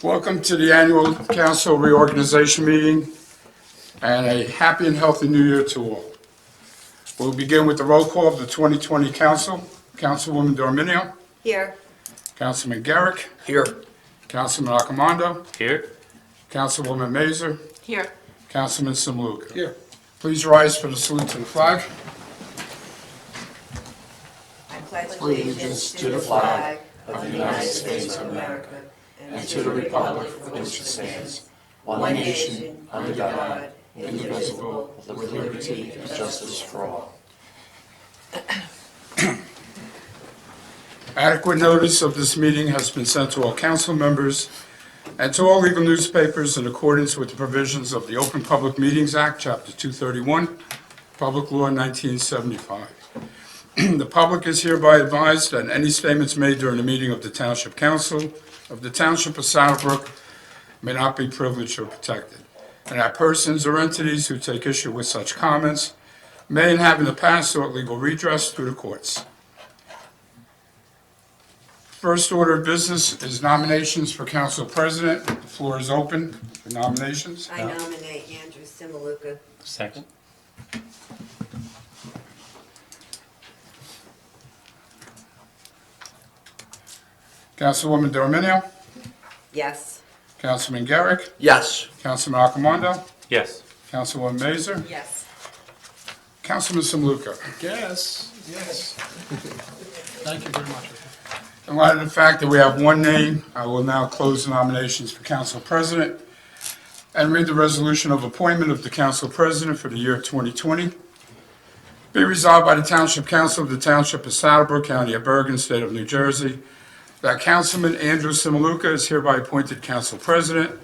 Welcome to the annual council reorganization meeting, and a happy and healthy new year to all. We'll begin with the roll call of the 2020 council. Councilwoman Dorminio. Here. Councilman Garrick. Here. Councilman Accomando. Here. Councilwoman Mazer. Here. Councilman Simluka. Here. Please rise for the salute to the flag. I pledge allegiance to the flag of the United States of America and to the republic for which it stands, one nation, under God, indivisible, with liberty and justice for all. Adequate notice of this meeting has been sent to all council members and to all legal newspapers in accordance with the provisions of the Open Public Meetings Act, Chapter 231, Public Law 1975. The public is hereby advised that any statements made during the meeting of the Township Council of the Township of Brook may not be privileged or protected, and that persons or entities who take issue with such comments may and have in the past sought legal redress through the courts. First order of business is nominations for council president. The floor is open for nominations. I nominate Andrew Simluka. Second. Councilwoman Dorminio. Yes. Councilman Garrick. Yes. Councilman Accomando. Yes. Councilwoman Mazer. Yes. Councilman Simluka. Yes. Thank you very much. In light of the fact that we have one name, I will now close the nominations for council president and read the resolution of appointment of the council president for the year 2020. Be resolved by the Township Council of the Township of Saddlebrook, County of Bergen, State of New Jersey, that Councilman Andrew Simluka is hereby appointed council president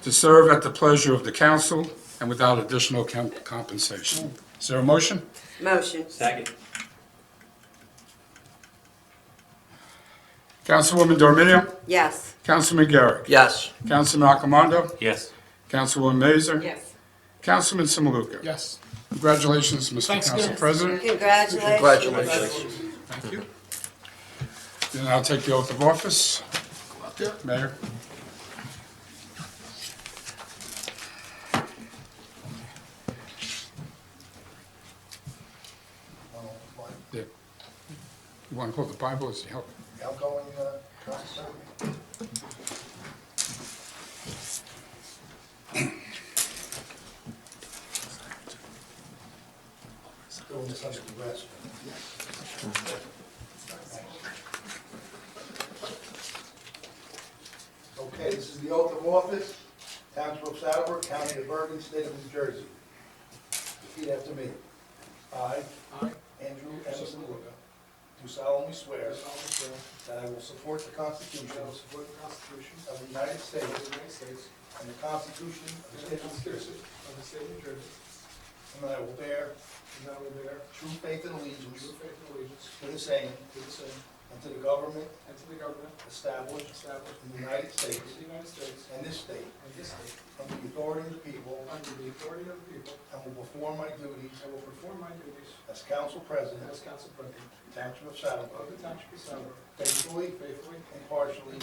to serve at the pleasure of the council and without additional compensation. Is there a motion? Motion. Second. Councilwoman Dorminio. Yes. Councilman Garrick. Yes. Councilman Accomando. Yes. Councilwoman Mazer. Yes. Councilman Simluka. Yes. Congratulations, Mr. Thanks Council again. President. Congratulations. Congratulations. Thank you. Then I'll take the oath of office. Mayor. Yeah. You want to hold the Bible as you help? Outgoing council secretary. Doing this under duress. Okay, this is the oath of office, Township of Saddlebrook, County of Bergen, State of New Jersey. Repeat after me. I, Andrew M. Simluka, do solemnly swear that I will support the Constitution of the United States and the Constitution of the State of New Jersey, and that I will bear true faith and allegiance to the same and to the government established in the United States and this state under the authority of the people, and will perform my duties as council president, Township of Saddlebrook, faithfully, impartially,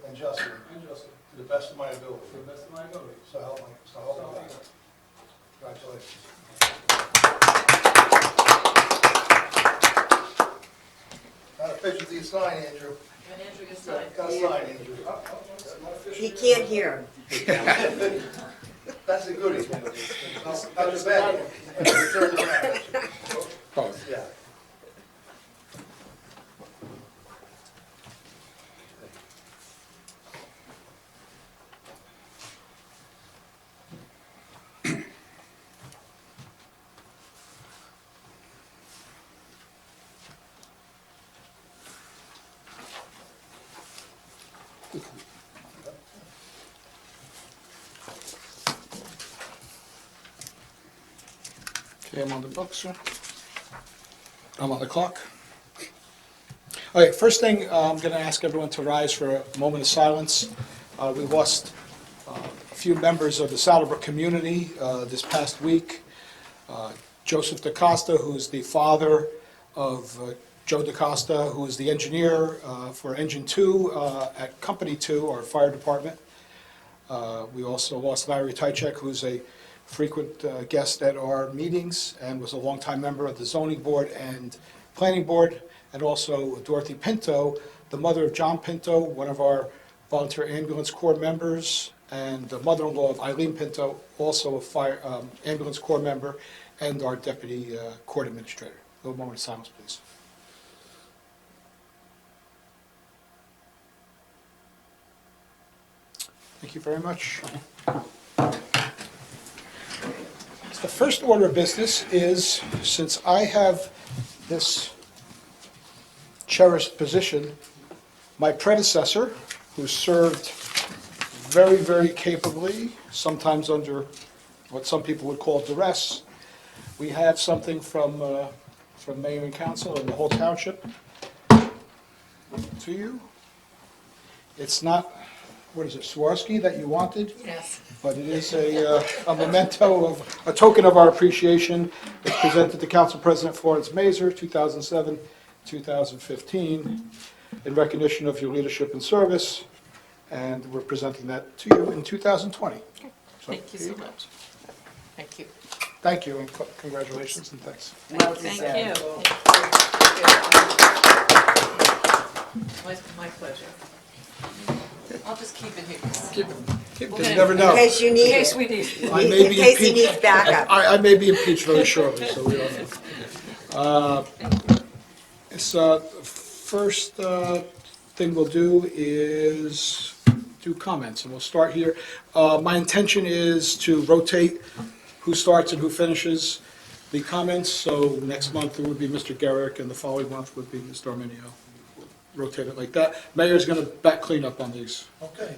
and justly, to the best of my ability. So help me God. Congratulations. Not official to you sign, Andrew. Gotta sign, Andrew. He can't hear. That's a goodie. That's a bad one. Return the marriage. Both. Yeah. Okay, I'm on the book, sir. I'm on the clock. All right, first thing, I'm going to ask everyone to rise for a moment of silence. We lost a few members of the Saddlebrook community this past week. Joseph DaCosta, who's the father of Joe DaCosta, who is the engineer for Engine 2 at Company 2, our fire department. We also lost Larry Tychek, who's a frequent guest at our meetings and was a longtime member of the zoning board and planning board, and also Dorothy Pinto, the mother of John Pinto, one of our volunteer ambulance corps members, and the mother-in-law of Eileen Pinto, also a fire ambulance corps member, and our deputy court administrator. A little moment of silence, please. Thank you very much. The first order of business is, since I have this cherished position, my predecessor, who served very, very capably, sometimes under what some people would call duress, we have something from mayor and council and the whole township to you. It's not, what is it, Swarovski that you wanted? Yes. But it is a memento of, a token of our appreciation. It's presented to Council President Florence Mazur, 2007, 2015, in recognition of your leadership and service, and we're presenting that to you in 2020. So, Thank you here so go. much. Thank you. Thank you, and congratulations, and thanks. Well, thank you. My pleasure. I'll just keep it here. Keep it, because Okay. you never In know. case you In need case it. we need it. I may In be case he impeached. needs backup. I may be impeached very shortly, so we don't know. So, first thing we'll do is do comments, and we'll start here. My intention is to rotate who starts and who finishes the comments, so next month it would be Mr. Garrick, and the following month would be Mr. Arminio. We'll rotate it like that. Mayor's going to back clean up on these. Okay.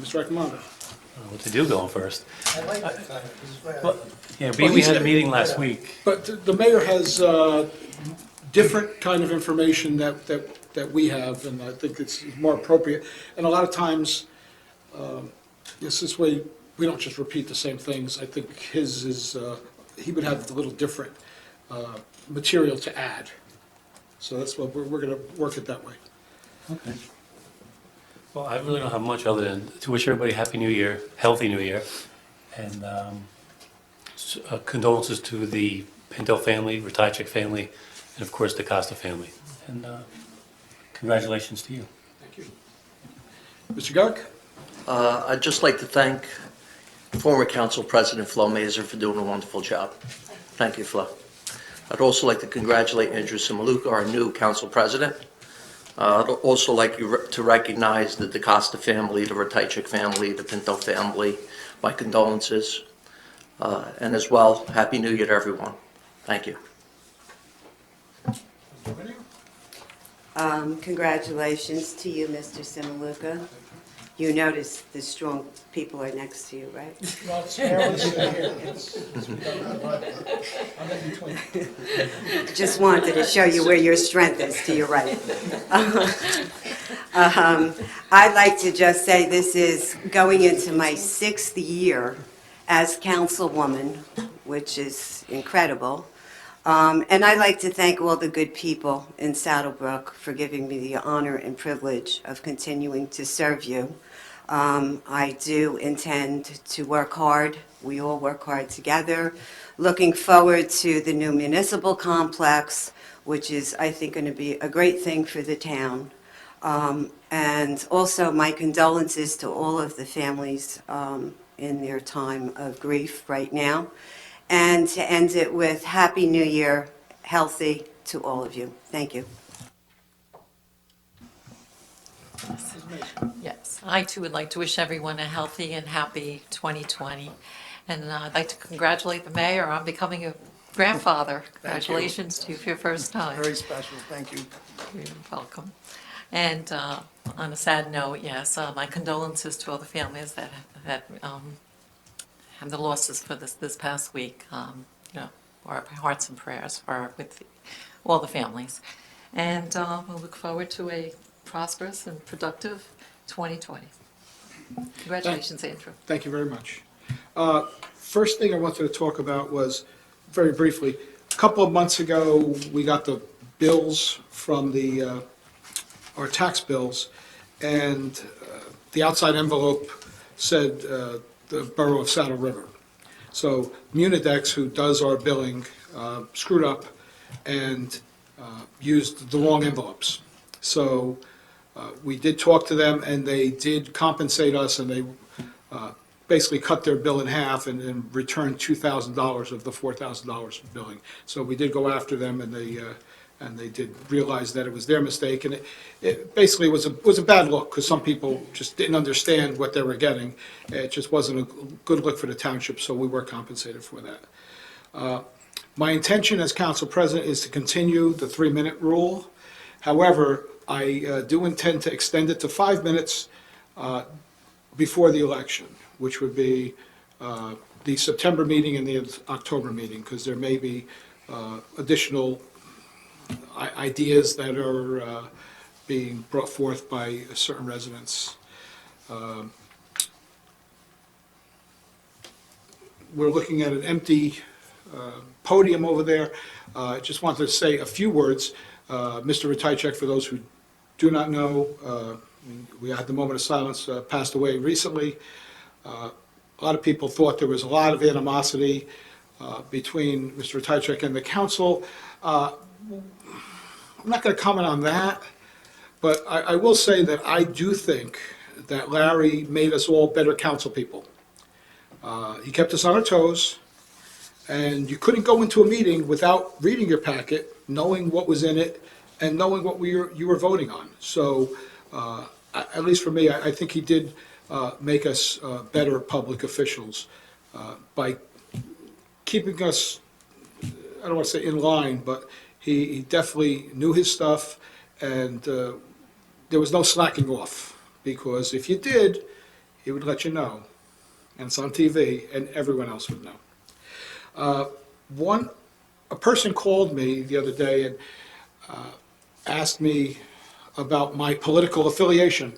Mr. Raccomando. What to do going first? I like that kind of, this is why I- Well, yeah, Well, we he's had a got- meeting last week. But the mayor has different kind of information that we have, and I think it's more appropriate. And a lot of times, this way, we don't just repeat the same things. I think his is, he would have a little different material to add. So that's what, we're going to work it that way. Okay. Well, I really don't have much other than to wish everybody a Happy New Year, healthy New Year, and condolences to the Pinto family, Ratajczyk family, and of course the Costa family. And congratulations to you. Thank you. Mr. Garrick? I'd just like to thank former Council President Flo Mazur for doing a wonderful job. Thank you, Flo. I'd also like to congratulate Andrew Simaluka, our new Council President. I'd also like to recognize the DaCosta family, the Ratajczyk family, the Pinto family. My condolences. And as well, Happy New Year to everyone. Thank you. Congratulations to you, Mr. Simaluka. You notice the strong people are next to you, right? Well, it's fairly here. I'm in between. Just wanted to show you where your strength is, to your right. I'd like to just say this is going into my 6th year as councilwoman, which is incredible. And I'd like to thank all the good people in Saddlebrook for giving me the honor and privilege of continuing to serve you. I do intend to work hard. We all work hard together. Looking forward to the new municipal complex, which is, I think, going to be a great thing for the town. And also my condolences to all of the families in their time of grief right now. And to end it with Happy New Year, healthy to all of you. Thank you. Yes, I too would like to wish everyone a healthy and happy 2020. And I'd like to congratulate the mayor on becoming a grandfather. Congratulations to you for your first time. Very special, thank you. You're welcome. And on a sad note, yes, my condolences to all the families that have the losses for this past week. Our hearts and prayers are with all the families. And we'll look forward to a prosperous and productive 2020. Congratulations, Andrew. Thank you very much. First thing I wanted to talk about was, very briefly, a couple of months ago, we got the bills from our tax bills, and the outside envelope said the Borough of Saddle River. So Munidex, who does our billing, screwed up and used the wrong envelopes. So we did talk to them, and they did compensate us, and they basically cut their bill in half and returned $2,000 of the $4,000 of billing. So we did go after them, and they did realize that it was their mistake, and it basically was a bad look, because some people just didn't understand what they were getting. It just wasn't a good look for the township, so we were compensated for that. My intention as council president is to continue the 3-minute rule. However, I do intend to extend it to 5 minutes before the election, which would be the September meeting and the October meeting, because there may be additional ideas that are being brought forth by certain residents. We're looking at an empty podium over there. I just wanted to say a few words. Mr. Ratajczak, for those who do not know, we had the moment of silence, passed away recently. A lot of people thought there was a lot of animosity between Mr. Ratajczak and the council. I'm not going to comment on that, but I will say that I do think that Larry made us all better council people. He kept us on our toes, and you couldn't go into a meeting without reading your packet, knowing what was in it, and knowing what you were voting on. So, at least for me, I think he did make us better public officials by keeping us, I don't want to say in line, but he definitely knew his stuff, and there was no slacking off, because if you did, he would let you know. And it's on TV, and everyone else would know. A person called me the other day and asked me about my political affiliation.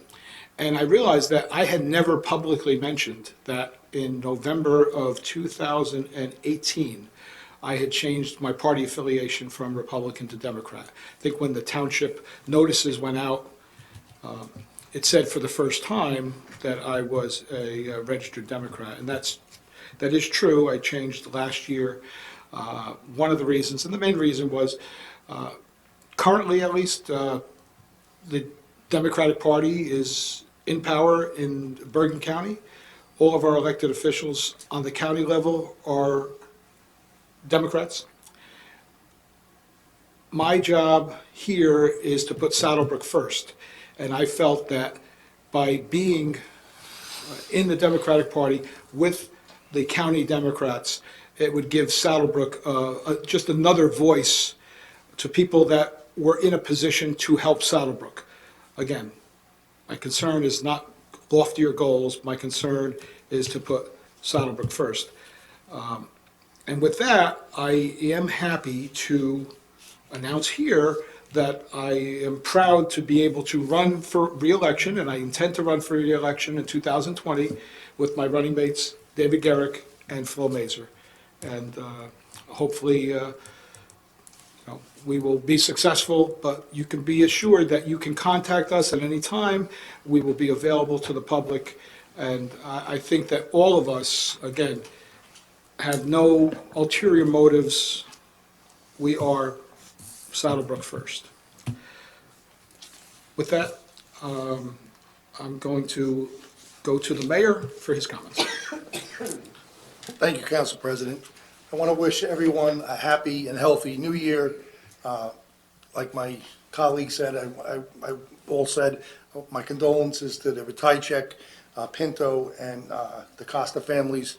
And I realized that I had never publicly mentioned that in November of 2018, I had changed my party affiliation from Republican to Democrat. I think when the township notices went out, it said for the first time that I was a registered Democrat, and that is true. I changed last year. One of the reasons, and the main reason was, currently at least, the Democratic Party is in power in Bergen County. All of our elected officials on the county level are Democrats. My job here is to put Saddlebrook first, and I felt that by being in the Democratic Party with the county Democrats, it would give Saddlebrook just another voice to people that were in a position to help Saddlebrook. Again, my concern is not loftier goals. My concern is to put Saddlebrook first. And with that, I am happy to announce here that I am proud to be able to run for re-election, and I intend to run for re-election in 2020 with my running mates, David Garrick and Flo Mazer. And hopefully we will be successful, but you can be assured that you can contact us at any time. We will be available to the public, and I think that all of us, again, have no ulterior motives. We are Saddlebrook first. With that, I'm going to go to the mayor for his comments. Thank you, Council President. I want to wish everyone a happy and healthy new year. Like my colleague said, I all said, my condolences to the Ratajczak, Pinto, and the Costa families.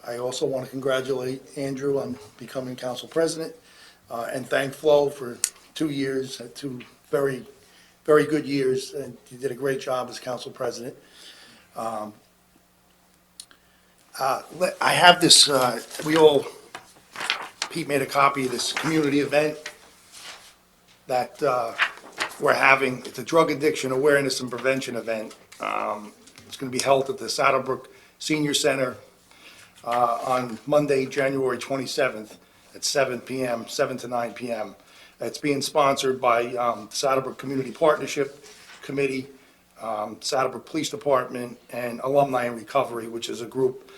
I also want to congratulate Andrew on becoming Council President, and thank Flo for 2 years, 2 very, very good years, and you did a great job as Council President. I have this, Pete made a copy of this community event that we're having. It's a drug addiction awareness and prevention event. It's going to be held at the Saddlebrook Senior Center on Monday, January 27th at 7 p.m., 7 to 9 p.m. It's being sponsored by Saddlebrook Community Partnership Committee, Saddlebrook Police Department, and Alumni in Recovery, which is a group,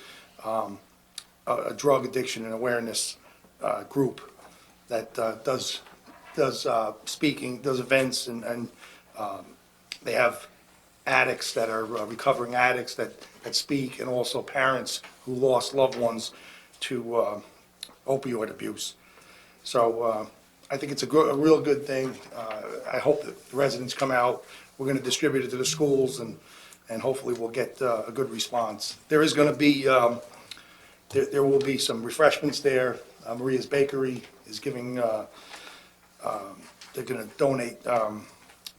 a drug addiction and awareness group that does speaking, does events, and they have addicts that are recovering addicts that speak, and also parents who lost loved ones to opioid abuse. So I think it's a real good thing. I hope that the residents come out. We're going to distribute it to the schools, and hopefully we'll get a good response. There is going to be, there will be some refreshments there. Maria's Bakery is giving, they're going to donate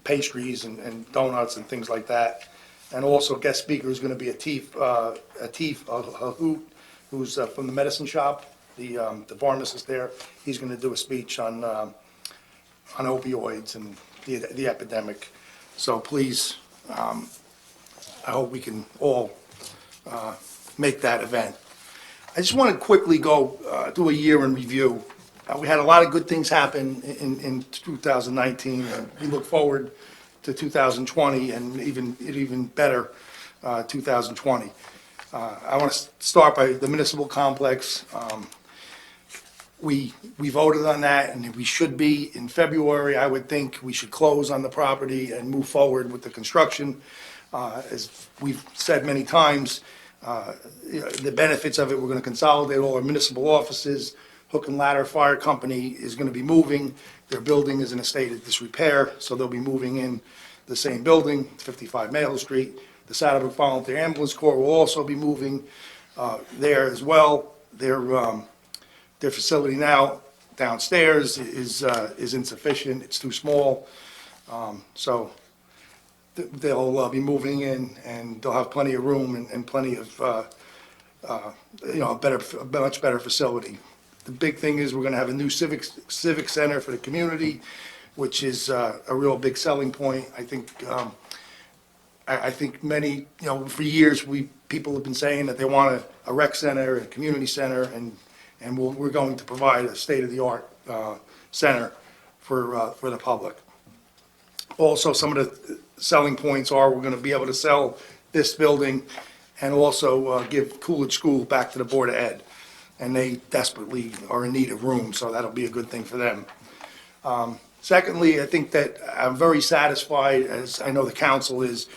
pastries and donuts and things like that. And also guest speaker is going to be Atif Hoot, who's from the medicine shop, the pharmacist there. He's going to do a speech on opioids and the epidemic. So please, I hope we can all make that event. I just want to quickly go do a year in review. We had a lot of good things happen in 2019, and we look forward to 2020 and even better 2020. I want to start by the municipal complex. We voted on that, and we should be in February. I would think we should close on the property and move forward with the construction. As we've said many times, the benefits of it, we're going to consolidate all our municipal offices. Hook and Ladder Fire Company is going to be moving. Their building is in a state of disrepair, so they'll be moving in the same building, 55 Maple Street. The Saddlebrook Volunteer Ambulance Corps will also be moving there as well. Their facility now downstairs is insufficient. It's too small. So they'll be moving in, and they'll have plenty of room and plenty of, a much better facility. The big thing is we're going to have a new civic center for the community, which is a real big selling point. I think many, for years, people have been saying that they want a rec center, a community center, and we're going to provide a state-of-the-art center for the public. Also, some of the selling points are we're going to be able to sell this building and also give Coolidge School back to the Board of Ed. And they desperately are in need of room, so that'll be a good thing for them. Secondly, I think that I'm very satisfied, as I know the council is,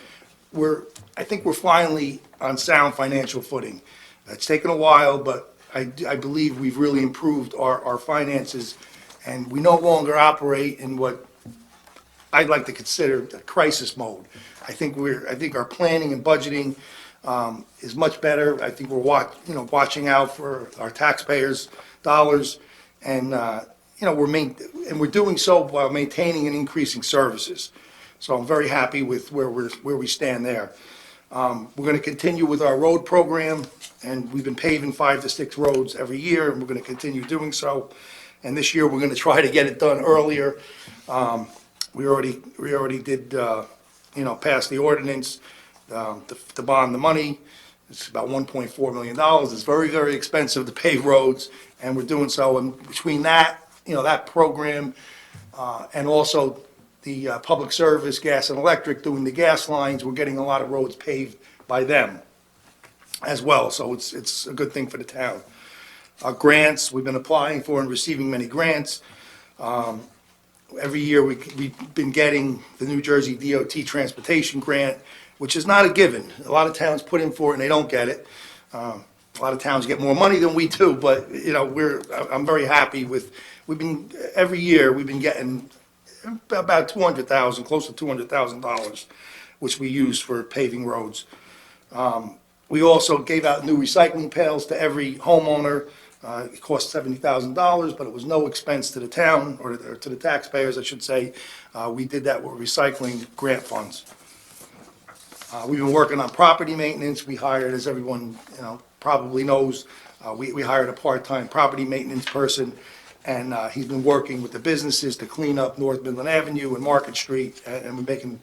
I think we're finally on sound financial footing. It's taken a while, but I believe we've really improved our finances, and we no longer operate in what I'd like to consider a crisis mode. I think our planning and budgeting is much better. I think we're watching out for our taxpayers' dollars, and we're doing so while maintaining and increasing services. So I'm very happy with where we stand there. We're going to continue with our road program, and we've been paving 5 to 6 roads every year, and we're going to continue doing so. And this year, we're going to try to get it done earlier. We already did, pass the ordinance to bond the money. It's about $1.4 million. It's very, very expensive to pave roads, and we're doing so. And between that, that program, and also the public service, gas and electric, doing the gas lines, we're getting a lot of roads paved by them as well. So it's a good thing for the town. Grants, we've been applying for and receiving many grants. Every year we've been getting the New Jersey DOT Transportation Grant, which is not a given. A lot of towns put in for it and they don't get it. A lot of towns get more money than we do, but I'm very happy with. Every year we've been getting about $200,000, close to $200,000, which we use for paving roads. We also gave out new recycling pails to every homeowner. It cost $70,000, but it was no expense to the town, or to the taxpayers, I should say. We did that with recycling grant funds. We've been working on property maintenance. We hired, as everyone probably knows, we hired a part-time property maintenance person, and he's been working with the businesses to clean up North Midland Avenue and Market Street, and we're making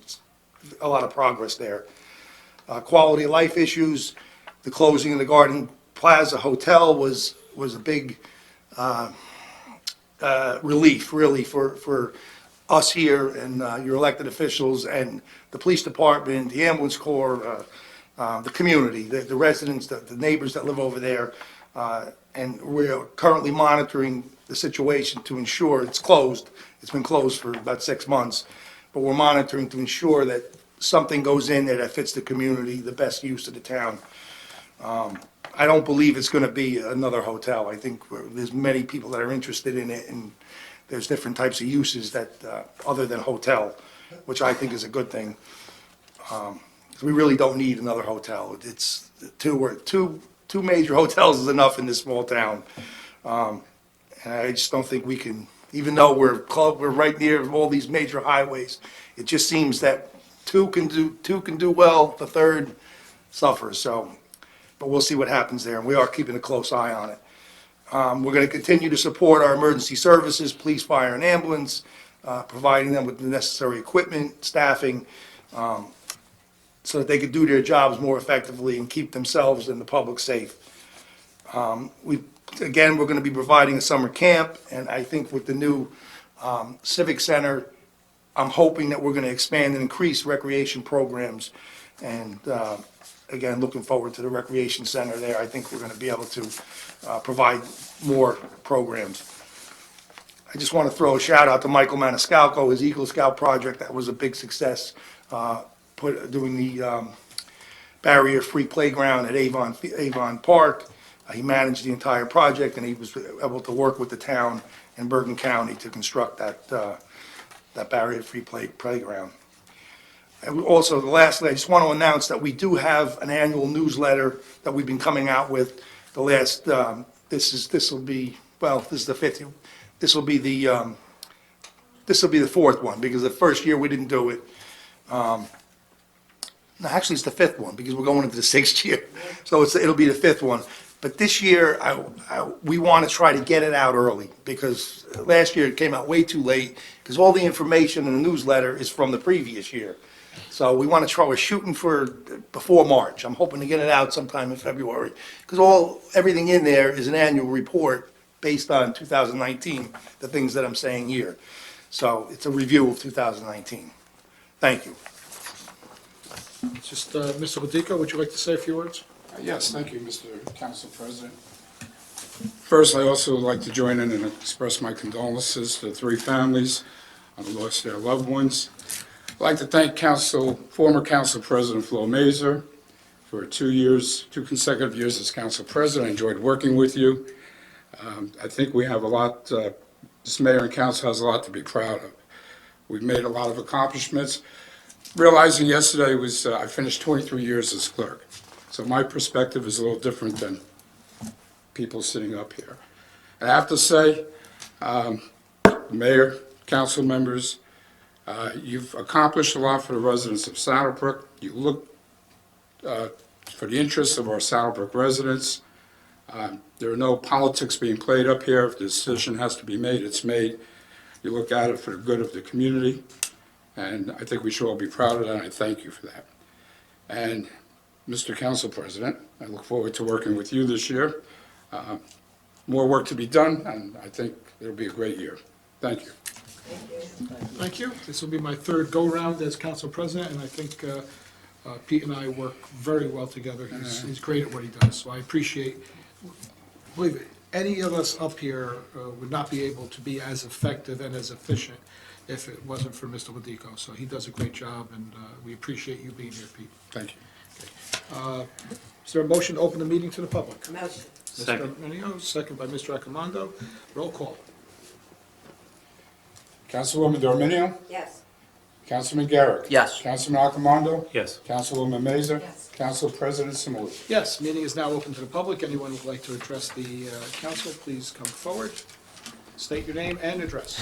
a lot of progress there. Quality of life issues, the closing of the Garden Plaza Hotel was a big relief, really, for us here and your elected officials and the police department, the ambulance corps, the community, the residents, the neighbors that live over there. And we're currently monitoring the situation to ensure it's closed. It's been closed for about 6 months, but we're monitoring to ensure that something goes in there that fits the community, the best use of the town. I don't believe it's going to be another hotel. I think there's many people that are interested in it, and there's different types of uses that, other than hotel, which I think is a good thing. We really don't need another hotel. It's two major hotels is enough in this small town. And I just don't think we can, even though we're right near all these major highways, it just seems that two can do well, the third suffers. So, but we'll see what happens there, and we are keeping a close eye on it. We're going to continue to support our emergency services, police, fire, and ambulance, providing them with the necessary equipment, staffing, so that they could do their jobs more effectively and keep themselves and the public safe. Again, we're going to be providing a summer camp, and I think with the new civic center, I'm hoping that we're going to expand and increase recreation programs. And again, looking forward to the recreation center there. I think we're going to be able to provide more programs. I just want to throw a shout out to Michael Maniscalco, his Eagle Scout project. That was a big success, doing the barrier-free playground at Avon Park. He managed the entire project, and he was able to work with the town and Bergen County to construct that barrier-free playground. And also, lastly, I just want to announce that we do have an annual newsletter that we've been coming out with. The last, this will be the fifth. This will be the fourth one, because the first year we didn't do it. No, actually, it's the fifth one, because we're going into the sixth year. So it'll be the fifth one. But this year, we want to try to get it out early, because last year it came out way too late, because all the information in the newsletter is from the previous year. So we want to try, we're shooting for before March. I'm hoping to get it out sometime in February, because everything in there is an annual report based on 2019, the things that I'm saying here. So it's a review of 2019. Thank you. Just, Mr. Ladico, would you like to say a few words? Yes, thank you, Mr. Council President. First, I also would like to join in and express my condolences to the three families on the loss of their loved ones. I'd like to thank former Council President Flo Mazer for 2 consecutive years as Council President. I enjoyed working with you. I think we have a lot, this mayor and council has a lot to be proud of. We've made a lot of accomplishments. Realizing yesterday was, I finished 23 years as clerk. So my perspective is a little different than people sitting up here. And I have to say, Mayor, council members, you've accomplished a lot for the residents of Saddlebrook. You look for the interests of our Saddlebrook residents. There are no politics being played up here. If the decision has to be made, it's made. You look at it for the good of the community, and I think we should all be proud of that, and I thank you for that. And Mr. Council President, I look forward to working with you this year. More work to be done, and I think it'll be a great year. Thank you. Thank you. This will be my third go-round as council president, and I think Pete and I work very well together. He's great at what he does, so I appreciate, believe it, any of us up here would not be able to be as effective and as efficient if it wasn't for Mr. Ladico. So he does a great job, and we appreciate you being here, Pete. Thank you. Is there a motion to open the meeting to the public? Motion. Second. Mr. Minio, second by Mr. Accomando. Roll call. Councilwoman Dorminio? Yes. Councilman Garrett? Yes. Councilman Accomando? Yes. Councilwoman Mazer? Yes. Council President Simulu? Yes, meeting is now open to the public. Anyone who would like to address the council, please come forward. State your name and address.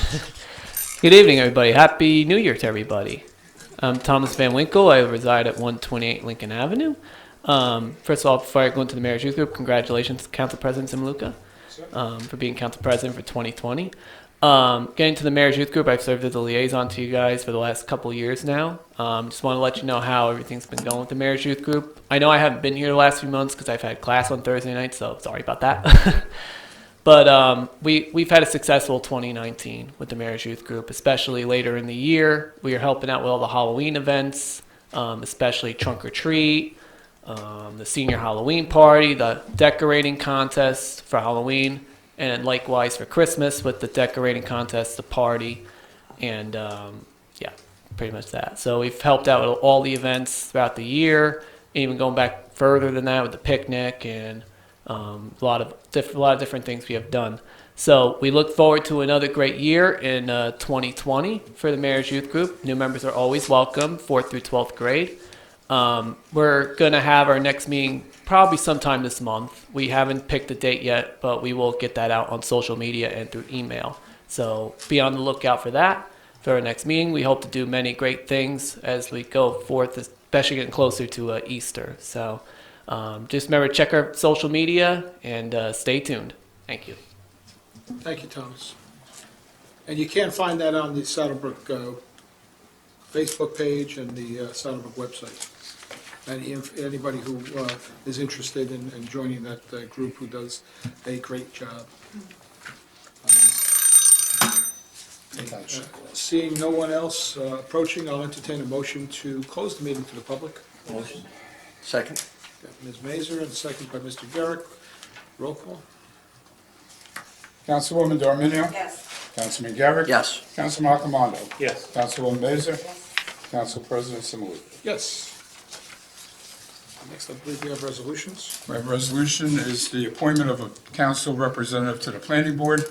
Good evening, everybody. Happy New Year to everybody. I'm Thomas Van Winkle. I reside at 128 Lincoln Avenue. First of all, before I go into the Mayor's Youth Group, congratulations to Council President Simaluka for being Council President for 2020. Getting to the Mayor's Youth Group, I've served as a liaison to you guys for the last couple years now. Just want to let you know how everything's been going with the Mayor's Youth Group. I know I haven't been here the last few months because I've had class on Thursday night, so sorry about that. But we've had a successful 2019 with the Mayor's Youth Group, especially later in the year. We are helping out with all the Halloween events, especially Trunk or Treat, the Senior Halloween Party, the decorating contest for Halloween, and likewise for Christmas with the decorating contest, the party, and yeah, pretty much that. So we've helped out with all the events throughout the year, even going back further than that with the picnic and a lot of different things we have done. So we look forward to another great year in 2020 for the Mayor's Youth Group. New members are always welcome, 4th through 12th grade. We're going to have our next meeting probably sometime this month. We haven't picked a date yet, but we will get that out on social media and through email. So be on the lookout for that. For our next meeting, we hope to do many great things as we go forth, especially getting closer to Easter. So just remember, check our social media and stay tuned. Thank you. Thank you, Thomas. And you can find that on the Saddlebrook Facebook page and the Saddlebrook website. And anybody who is interested in joining that group who does a great job. Seeing no one else approaching, I'll entertain a motion to close the meeting to the public. Motion. Second. Got Ms. Mazur and second by Mr. Garrett. Roll call. Councilwoman D'Arminio? Yes. Councilman Garrett? Yes. Councilman Accomando? Yes. Councilwoman Mazur? Council President Simoneau? Yes. Next, I believe we have resolutions. My resolution is the appointment of a council representative to the planning board,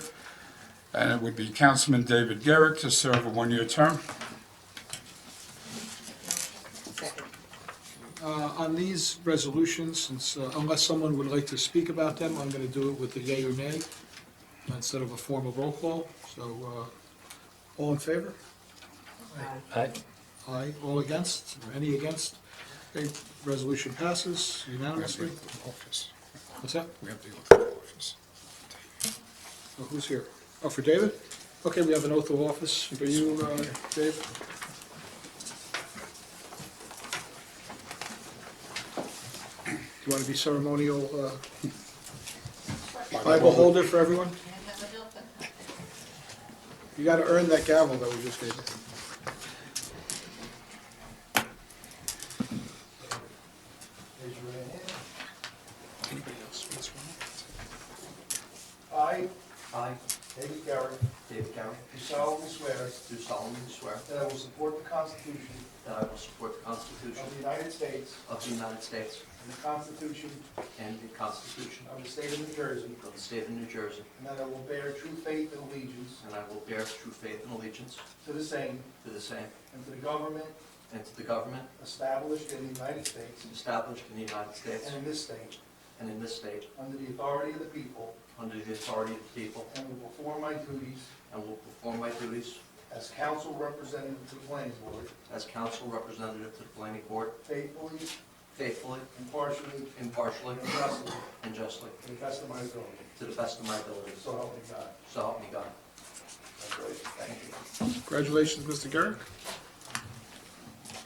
and it would be Councilman David Garrett to serve a one-year term. On these resolutions, since unless someone would like to speak about them, I'm going to do it with the yea or nay instead of a formal roll call. So, all in favor? Aye. Aye. All against? Or any against? Okay, resolution passes unanimously. Office. What's that? We have the oath of office. Oh, who's here? Oh, for David? Okay, we have an oath of office for you, David. Do you want to be ceremonial Bible holder for everyone? You got to earn that gavel that we just gave you. Raise your right hand. Anybody else? for this one? I, David Garrett, David Garrett, do solemnly swear do solemnly swear that I will support the Constitution that I will support the Constitution of the United States of the United States and the Constitution and the Constitution of the State of New Jersey, of the State of New Jersey, and that I will bear true faith and allegiance and I will bear true faith and allegiance to the same to the same and to the government and to the government established in the United States established in the United States and in this state, and in this state, under the authority of the people, under the authority of the people, and will perform my duties and will perform my duties as council representative to the planning board as council representative to the planning board faithfully, faithfully, impartially, impartially, and justly and justly, to the best of my ability. to the best of my abilities. So help me God. So help me God. Congratulations. Thank you. Congratulations, Mr. Garrett.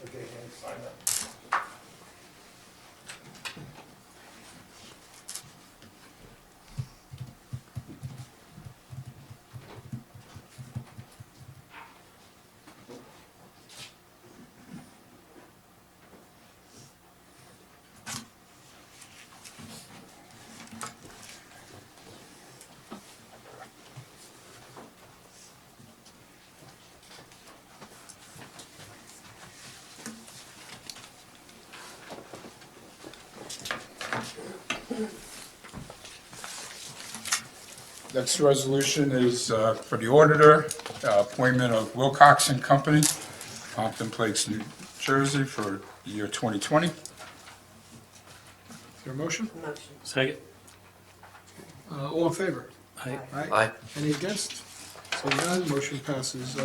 Okay, hands, sign up. Next resolution is for the auditor, appointment of Wilcox and Company, Pompton Place, New Jersey, for the year 2020. Is there a motion? Motion. Second? All in favor? Aye. Aye. Any against? So none, motion passes.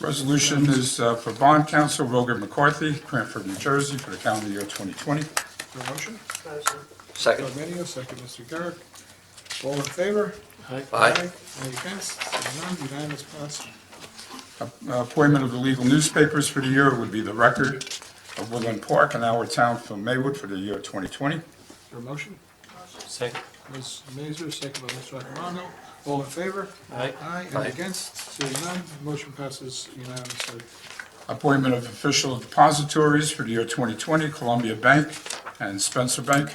Resolution is for bond counsel, Roger McCarthy, Cranford, New Jersey, for the calendar year 2020. Is there a motion? Motion. Second. Arminio, second Mr. Garrett. All in favor? Aye. Any against? So none, unanimous pass. Appointment of the legal newspapers for the year would be the Record of Woodland Park and Our Town from Maywood for the year 2020. Is there a motion? Second? Ms. Mazer, second by Mr. Accomando. All in favor? Aye. Aye. Any against? Seeing none, motion passes unanimously. Appointment of official depositories for the year 2020, Columbia Bank and Spencer Bank.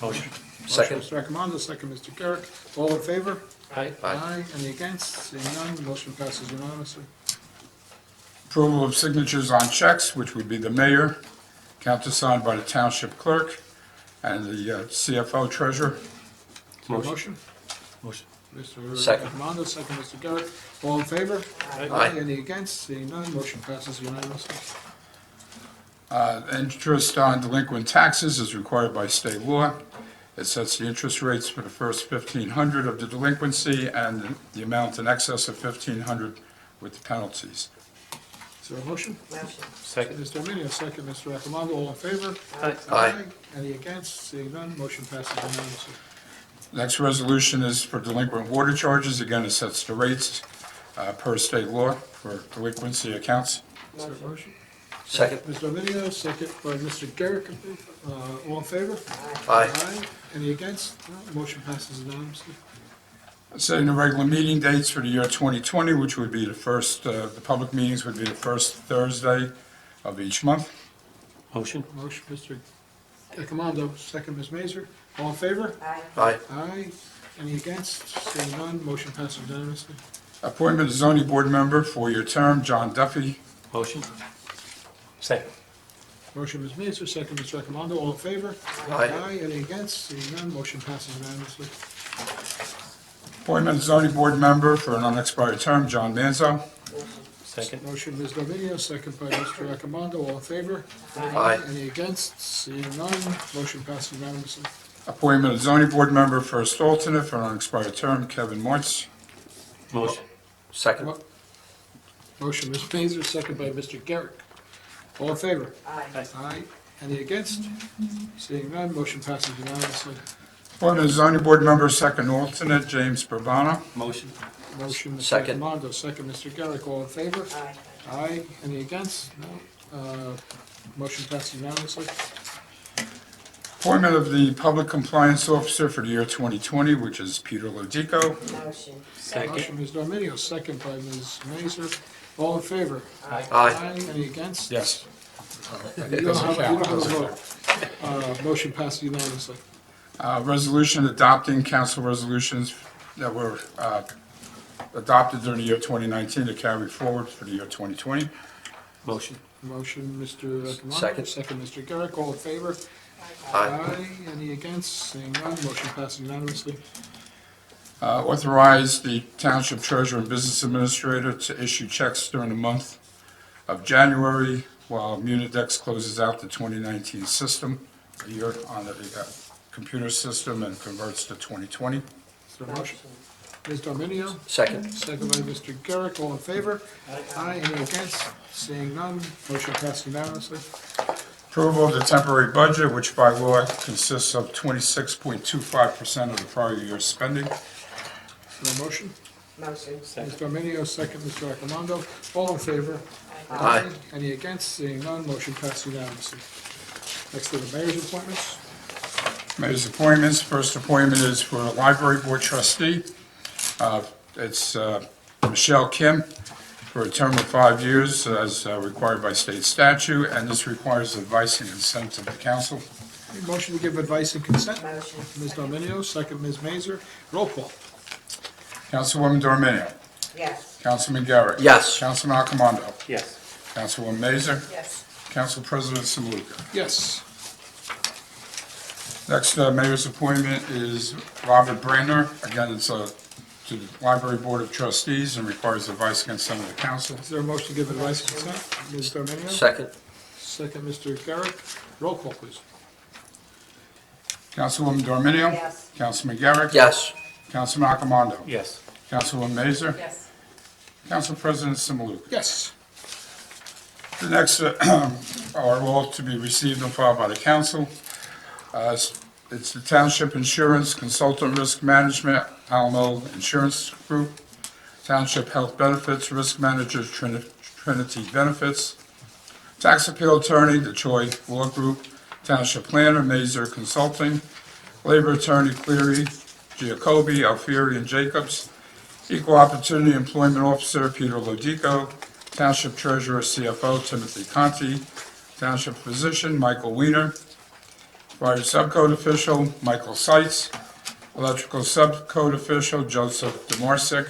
Motion. Second. Motion, Mr. Accomando, second, Mr. Garrick. All in favor? Aye. Aye. Any against? Seeing none, motion passes unanimously. Approval of signatures on checks, which would be the mayor, countersigned by the township clerk, and the CFO treasurer. Is there a motion? Motion. Mr. Second. Accomando, second, Mr. Garrick. All in favor? Aye. Any against? Seeing none, motion passes unanimously. Interest on delinquent taxes is required by state law. It sets the interest rates for the first $1,500 of the delinquency and the amount in excess of $1,500 with the penalties. Is there a motion? Motion. Second. Mr. Arminio, second, Mr. Accomando. All in favor? Aye. Aye. Any against? Seeing none, motion passes unanimously. Next resolution is for delinquent water charges. Again, it sets the rates per state law for delinquency accounts. Is there a motion? Second. Mr. Arminio, second by Mr. Garrick. All in favor? Aye. Any against? No, motion passes unanimously. Setting the regular meeting dates for the year 2020, which would be the first, the public meetings would be the first Thursday of each month. Motion. Motion, Mr. Accomando, second, Ms. Mazer. All in favor? Aye. Aye. Aye. Any against? Seeing none, motion passes unanimously. Appointment of zoning board member, four-year term, John Duffy. Motion. Second. Motion, Ms. Mazer, second, Mr. Accomando. All in favor? Aye. Any against? Seeing none, motion passes unanimously. Appointment of zoning board member for an unexpired term, John Manzo. Second. Motion, Ms. Dominio, second by Mr. Accomando. All in favor? Aye. Any against? Seeing none, motion passes unanimously. Appointment of zoning board member, first alternate for an unexpired term, Kevin Mortz. Motion. Second. Motion, Ms. Mazer, second by Mr. Garrick. All in favor? Aye. Aye. Any against? Seeing none, motion passes unanimously. Appointment of zoning board member, second alternate, James Burbano. Motion. Motion, Mr. Second. Accomando, second, Mr. Garrick. All in favor? Aye. Aye. Any against? No. Motion passes unanimously. Appointment of the public compliance officer for the year 2020, which is Peter Lodico. Motion. Second. Motion, Ms. Dominio, second by Ms. Mazer. All in favor? Aye. Any against? Yes. You don't have a vote. Motion passed unanimously. Resolution adopting council resolutions that were adopted during the year 2019 to carry forward for the year 2020. Motion. Motion, Mr. Accomando. Second. Second, Mr. Garrick. All in favor? Aye. Any against? Seeing none, motion passed unanimously. Authorize the township treasurer and business administrator to issue checks during the month of January while Munidex closes out the 2019 system, a year on the computer system, and converts to 2020. Is there a motion? Ms. Dominio, Second. second by Mr. Garrick. All in favor? Aye. Any against? Seeing none, motion passed unanimously. Approval of the temporary budget, which by law consists of 26.25% of the prior year's spending. Is there a motion? Motion. Ms. Dominio, second, Mr. Accomando. All in favor? Aye. Any against? Seeing none, motion passed unanimously. Next to the mayor's appointments. Mayor's appointments, first appointment is for a library board trustee. It's Michelle Kim for a term of 5 years as required by state statute, and this requires advice and consent of the council. Motion to give advice and consent. Motion. Ms. Dominio, second, Ms. Mazer. Roll call. Councilwoman Dorminio. Yes. Councilman Garrett. Yes. Councilman Accomando. Yes. Councilwoman Mazer. Yes. Council President Samaluka. Yes. Next mayor's appointment is Robert Brainer. Again, it's to the Library Board of Trustees and requires advice and consent of the council. Is there a motion to give advice and consent? Ms. Dominio? Second. Second, Mr. Garrick. Roll call, please. Councilwoman Dorminio. Yes. Councilman Garrett. Yes. Councilman Accomando. Yes. Councilwoman Mazer. Yes. Council President Samaluka. Yes. The next are all to be received and filed by the council. It's the Township Insurance Consultant Risk Management, Alamo Insurance Group, Township Health Benefits Risk Manager, Trinity Benefits, Tax Appeal Attorney, the Choi Law Group, Township Planner, Mazer Consulting, Labor Attorney Cleary, Giacobbe, Alfieri, and Jacobs. Equal Opportunity Employment Officer Peter Lodico. Township Treasurer CFO Timothy Conti. Township Physician Michael Weiner. Fire Subcode Official Michael Seitz. Electrical Subcode Official Joseph Demarsik.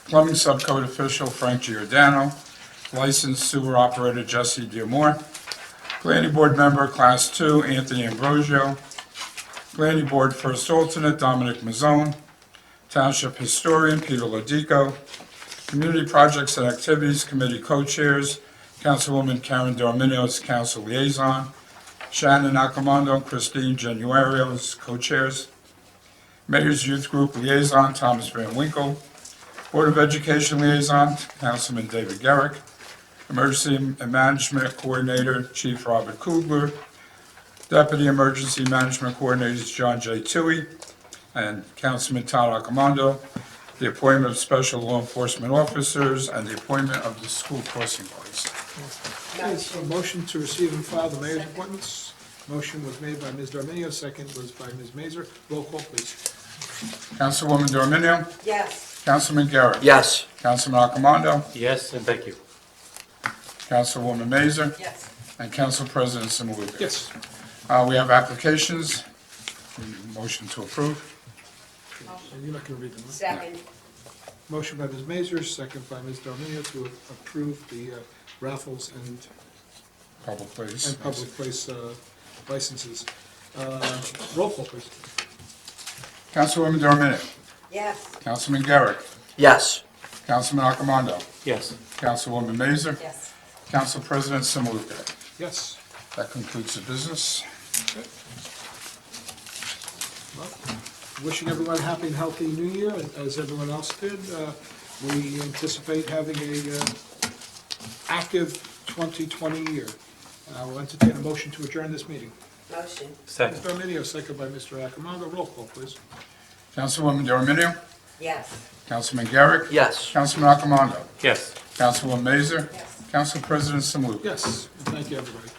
Plumbing Subcode Official Frank Giordano. Licensed Sewer Operator Jesse Diamore. Planning Board Member Class 2 Anthony Ambrosio. Planning Board First Alternate Dominic Mazzone. Township Historian Peter Lodico. Community Projects and Activities Committee Co-Chairs Councilwoman Karen Dorminio as Council Liaison. Shannon Accomando, Christine Genuario as Co-Chairs. Mayor's Youth Group Liaison Thomas Van Winkle. Board of Education Liaison Councilman David Garrick. Emergency Management Coordinator Chief Robert Kugler. Deputy Emergency Management Coordinators John J. Toohey and Councilman Todd Accomando. The appointment of special law enforcement officers and the appointment of the school crossing guards. Okay, so motion to receive and file the mayor's appointments. Motion was made by Ms. Darminio, second was by Ms. Mazer. Roll call, please. Councilwoman Dorminio. Yes. Councilman Garrett. Yes. Councilman Accomando. Yes, and thank you. Councilwoman Mazer. Yes. And Council President Samaluka. Yes. We have applications. Motion to approve. And you're not going to read them, huh? Second. Motion by Ms. Mazer, second by Ms. Darminio to approve the raffles and Public place. public place licenses. Roll call, please. Councilwoman Dorminio. Yes. Councilman Garrett. Yes. Councilman Accomando. Yes. Councilwoman Mazer. Yes. Council President Samaluka. Yes. That concludes the business. Well, wishing everyone a happy and healthy new year, and as everyone else did. We anticipate having a active 2020 year. We'll entertain a motion to adjourn this meeting. Motion. Ms. Second. Darminio, second by Mr. Accomando. Roll call, please. Councilwoman Dorminio. Yes. Councilman Garrett. Yes. Councilman Accomando. Yes. Councilwoman Mazer. Yes. Council President Samaluka. Yes, and thank you, everybody.